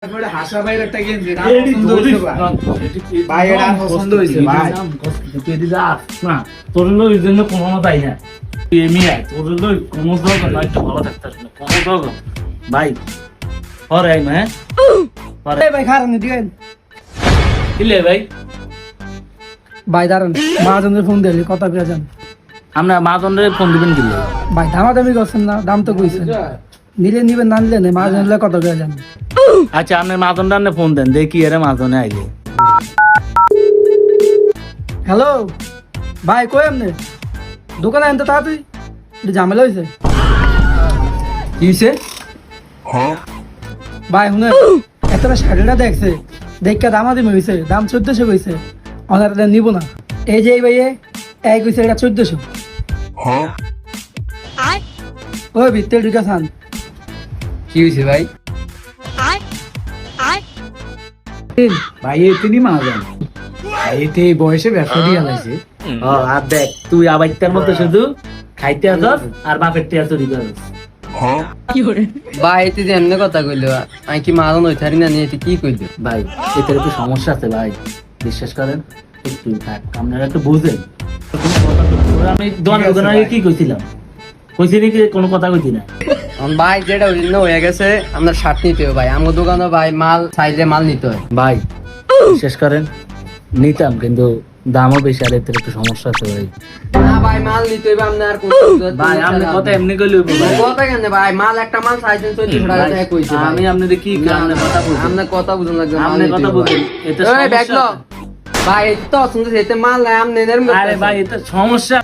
হাসা ভাইয়ের একটা গেঞ্জি না পছন্দ হইছে ভাই এটা পছন্দ হইছে ভাই না তোর ওই জন্য কোনো তাই না এমিয়া তোর কোনো দরকার না একটা ভালো থাকতে আসলে কোনো দরকার ভাই পরে আই না এই ভাই খারাপ নি দিবেন কিলে ভাই ভাই দাঁড়ান মহাজনের ফোন দিলি কথা কইয়া যান আমরা মাদনের ফোন দিবেন দিলে ভাই দামাদামি করছেন না দাম তো কইছেন নিলে নিবেন না নিলে নেই মহাজনের কথা কইয়া যান আচ্ছা আপনি মাদনটা ফোন দেন দেখি এর মাদনে আইলে হ্যালো ভাই কই আমনে দোকানে আনতে তাড়াতাড়ি একটু ঝামেলা হয়েছে কি হইছে ভাই শুনে এতটা শাড়িটা দেখছে দেখা দামাদামি হয়েছে দাম 1400 কইছে অনারটা নিব না এই যে এই ভাইয়ে এই কইছে এটা 1400 ওই ভিতরে ঢুকা খান কি হইছে ভাই ভাই তিনি মারবেন ভাই এতে এই বয়সে ব্যবসা দিয়ে আলাইছে আর দেখ তুই আবাইতার মতো শুধু খাইতে আসস আর বাপের টিয়া চুরি করস ভাই এতে যে এমনি কথা কইলো আমি কি মারন হই থারি না নিয়ে এতে কি কইলো ভাই এতে একটু সমস্যা আছে ভাই বিশ্বাস করেন একটু থাক আপনারা একটু বুঝেন আমি দোকানে আগে কি কইছিলাম কইছি নাকি কোনো কথা কইছি না আমার ভাই যেটা ওইদিন হয়ে গেছে আমরা শার্ট নিতে হবে ভাই আমার দোকানে ভাই মাল সাইজে মাল নিতে হয় ভাই বিশ্বাস করেন নিতাম কিন্তু দামও বেশি আর এতে একটু সমস্যা আছে ভাই না ভাই মাল নিতে হবে আপনার কোন ভাই আপনি কথা এমনি কইলে হইবো ভাই। কথা কেন ভাই মাল একটা মাল সাইজে 1400 টাকা দিয়ে কইছে ভাই আমি আপনাদের কি আপনি কথা বলছেন আপনার কথা বুঝুন লাগবে মাল আপনি নিতে কথা হবে বলছেন ভাই। এতে ওই সমস্যা দেখলো আছে। ভাই এতে তো অসুন্দর এতে মাল নাই আপনি এরম আরে ভাই এতে সমস্যা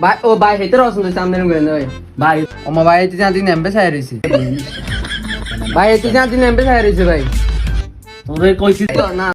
ভাই ও ভাই এতে অসুন্দর সামনে এরম করে ভাই ভাই আমার ভাই এতে জানি নেমবে ছাই রইছে ভাই এতে জানি নেমবে ছাই রইছে ভাই তোরে কইছি না